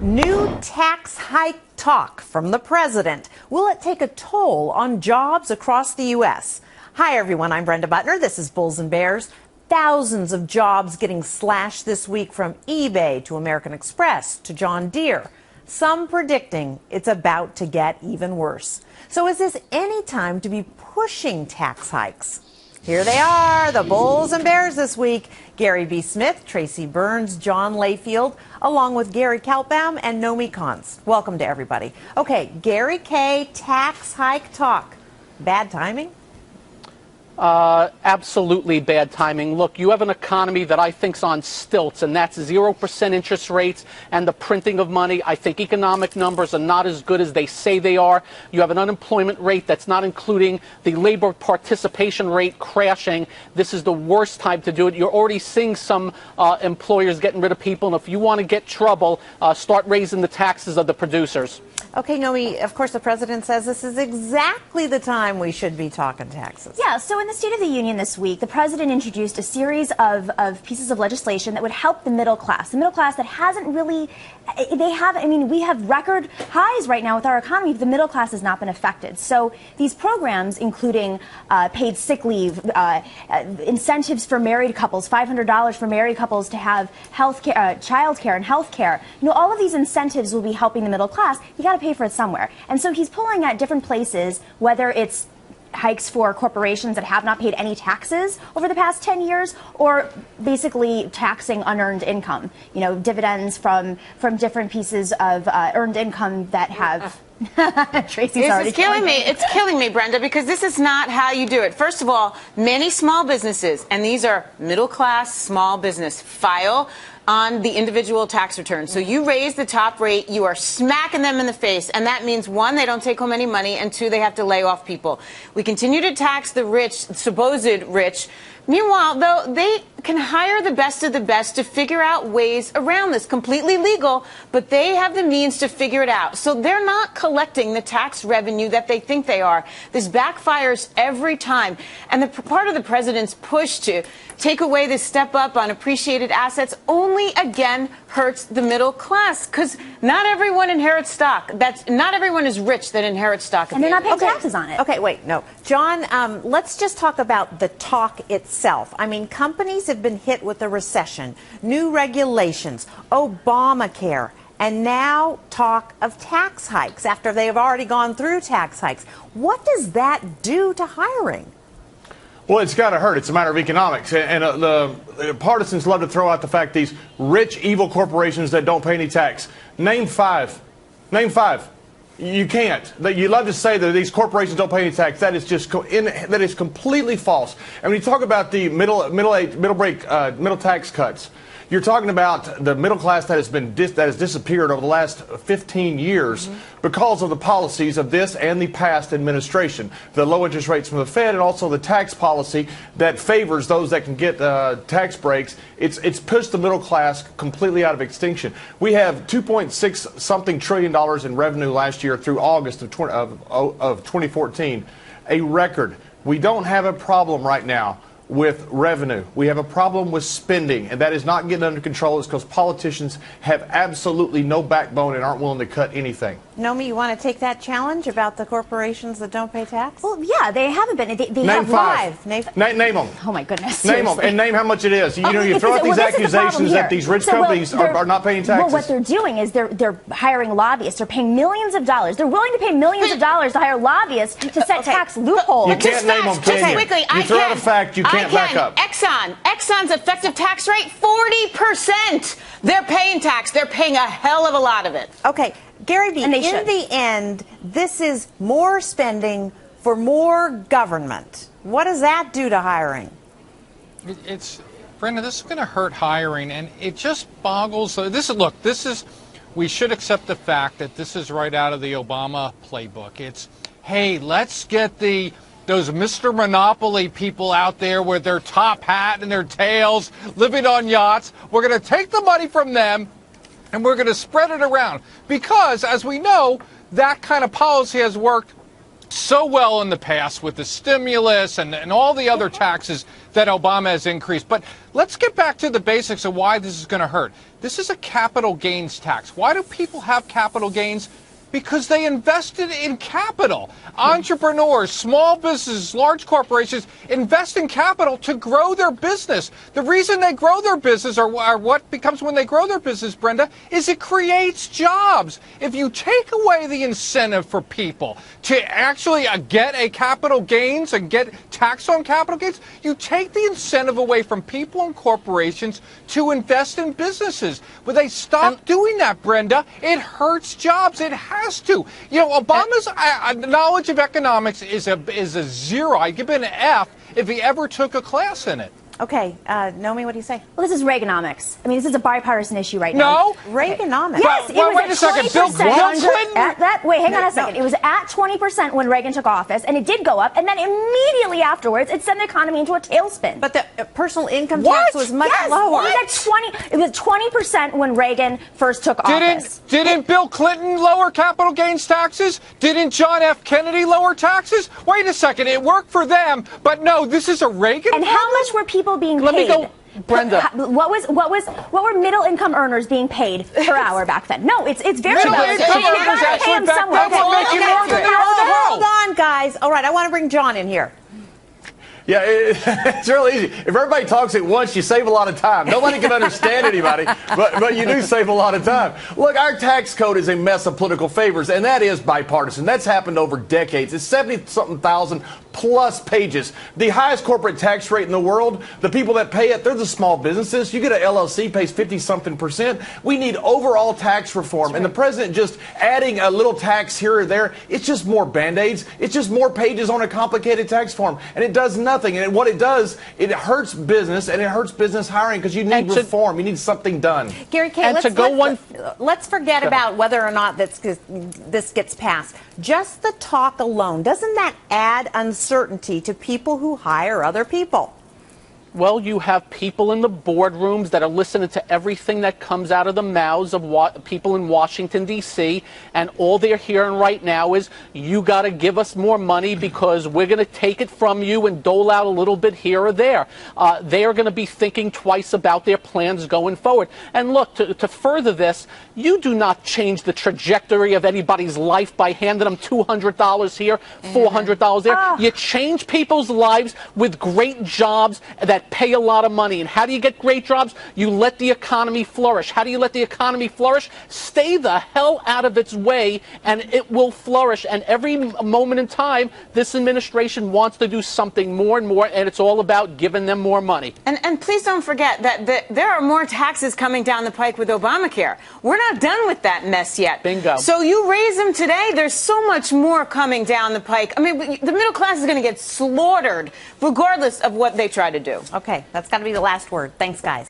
New tax hike talk from the president. Will it take a toll on jobs across the U.S.? Hi, everyone. I'm Brenda Butner. This is Bulls and Bears. Thousands of jobs getting slashed this week, from eBay to American Express to John Deere. Some predicting it's about to get even worse. So is this any time to be pushing tax hikes? Here they are, the Bulls and Bears this week. Gary B. Smith, Tracy Burns, John Layfield, along with Gary Kaltbaum and Nomi Kantz. Welcome to everybody. Okay, Gary K., tax hike talk. Bad timing? Absolutely bad timing. Look, you have an economy that I think's on stilts, and that's 0% interest rates and the printing of money. I think economic numbers are not as good as they say they are. You have an unemployment rate that's not including the labor participation rate crashing. This is the worst time to do it. You're already seeing some employers getting rid of people, and if you want to get trouble, start raising the taxes of the producers. Okay, Nomi, of course the president says this is exactly the time we should be talking taxes. Yeah, so in the State of the Union this week, the president introduced a series of pieces of legislation that would help the middle class. The middle class that hasn't really, we have record highs right now with our economy, but the middle class has not been affected. So these programs, including paid sick leave, incentives for married couples, $500 for married couples to have health care, child care and health care, all of these incentives will be helping the middle class. You got to pay for it somewhere. And so he's pulling at different places, whether it's hikes for corporations that have not paid any taxes over the past 10 years, or basically taxing unearned income, dividends from different pieces of earned income that have... Tracy's already killing me. It's killing me, Brenda, because this is not how you do it. First of all, many small businesses, and these are middle-class small business, file on the individual tax return. So you raise the top rate, you are smacking them in the face, and that means, one, they don't take home any money, and two, they have to lay off people. We continue to tax the rich, supposed rich. Meanwhile, though, they can hire the best of the best to figure out ways around this. Completely legal, but they have the means to figure it out. So they're not collecting the tax revenue that they think they are. This backfires every time. And the part of the president's push to take away this step up on appreciated assets only, again, hurts the middle class, because not everyone inherits stock. Not everyone is rich that inherits stock. And they're not paying taxes on it. Okay, wait, no. John, let's just talk about the talk itself. I mean, companies have been hit with a recession, new regulations, Obamacare, and now talk of tax hikes after they have already gone through tax hikes. What does that do to hiring? Well, it's got to hurt. It's a matter of economics. And the partisans love to throw out the fact these rich, evil corporations that don't pay any tax. Name five. Name five. You can't. You love to say that these corporations don't pay any tax. That is just that is completely false. And when you talk about the middle tax cuts, you're talking about the middle class that has disappeared over the last 15 years because of the policies of this and the past administration. The low interest rates from the Fed, and also the tax policy that favors those that can get tax breaks. It's pushed the middle class completely out of extinction. We have $2.6 something trillion in revenue last year through August of 2014, a record. We don't have a problem right now with revenue. We have a problem with spending, and that is not getting under control. It's because politicians have absolutely no backbone and aren't willing to cut anything. Nomi, you want to take that challenge about the corporations that don't pay tax? Well, yeah, they haven't been. They name have five. Name them. Oh my goodness. Name them and name how much it is. You throw out these accusations that these rich companies are not paying taxes. Well, what they're doing is they're hiring lobbyists. They're paying millions of dollars. They're willing to pay millions of dollars to hire lobbyists to set tax loopholes. You can't name them, can you? Quickly, you throw out a fact, you can't back up. Exxon's effective tax rate, 40%. They're paying tax. They're paying a hell of a lot of it. Okay, Gary B., in the end, this is more spending for more government. What does that do to hiring? Brenda, this is going to hurt hiring, and it just boggles. We should accept the fact that this is right out of the Obama playbook. It's, hey, let's get those Mr. Monopoly people out there with their top hat and their tails, living on yachts. We're going to take the money from them, and we're going to spread it around. Because, as we know, that kind of policy has worked so well in the past with the stimulus and all the other taxes that Obama has increased. But let's get back to the basics of why this is going to hurt. This is a capital gains tax. Why do people have capital gains? Because they invested in capital. Entrepreneurs, small businesses, large corporations invest in capital to grow their business. The reason they grow their business, or what becomes when they grow their business, Brenda, is it creates jobs. If you take away the incentive for people to actually get a capital gains and get tax on capital gains, you take the incentive away from people and corporations to invest in businesses. When they stop doing that, Brenda, it hurts jobs. It has to. You know, Obama's knowledge of economics is a zero. I give it an F if he ever took a class in it. Okay, Naomi, what do you say? Well, this is Reaganomics. I mean, this is a bipartisan issue right now. No. Reaganomics. Yes, it was wait a second. Bill Clinton? Wait, hang on a second. It was at 20% when Reagan took office, and it did go up, and then immediately afterwards, it sent the economy into a tailspin. But the personal income tax was much lower. It was 20% when Reagan first took office. Didn't Bill Clinton lower capital gains taxes? Didn't John F. Kennedy lower taxes? Wait a second. It worked for them, but no, this is a Reagan And problem? how much were people being paid? Let me go, Brenda. What were middle income earners being paid per hour back then? No, it's very Middle low. income You earners gotta pay actually them back somewhere. then were making more than they are now. Hold on, guys. All right, I want to bring John in here. Yeah, it's really easy. If everybody talks at once, you save a lot of time. Nobody can understand anybody, but you do save a lot of time. Look, our tax code is a mess of political favors, and that is bipartisan. That's happened over decades. It's 70-something thousand plus pages. The highest corporate tax rate in the world, the people that pay it, they're the small businesses. You get an LLC, pays 50-something%. We need overall tax reform, and the president just adding a little tax here or there, it's just more Band-Aids. It's just more pages on a complicated tax form, and it does nothing. And what it does, it hurts business, and it hurts business hiring because you need reform. You need something done. Gary Kay, let's forget about whether or not this gets passed. Just the talk alone, doesn't that add uncertainty to people who hire other people? Well, you have people in the boardrooms that are listening to everything that comes out of the mouths of people in Washington, D.C., and all they're hearing right now is, you got to give us more money because we're going to take it from you and dole out a little bit here or there. They are going to be thinking twice about their plans going forward. And look, to further this, you do not change the trajectory of anybody's life by handing them $200 here, $400 there. You change people's lives with great jobs that pay a lot of money. And how do you get great jobs? You let the economy flourish. How do you let the economy flourish? Stay the hell out of its way, and it will flourish. And every moment in time, this administration wants to do something more and more, and it's all about giving them more money. And please don't forget that there are more taxes coming down the pike with Obamacare. We're not done with that mess yet. Bingo. So you raise them today, there's so much more coming down the pike. I mean, the middle class is going to get slaughtered regardless of what they try to do. Okay, that's got to be the last word. Thanks, guys.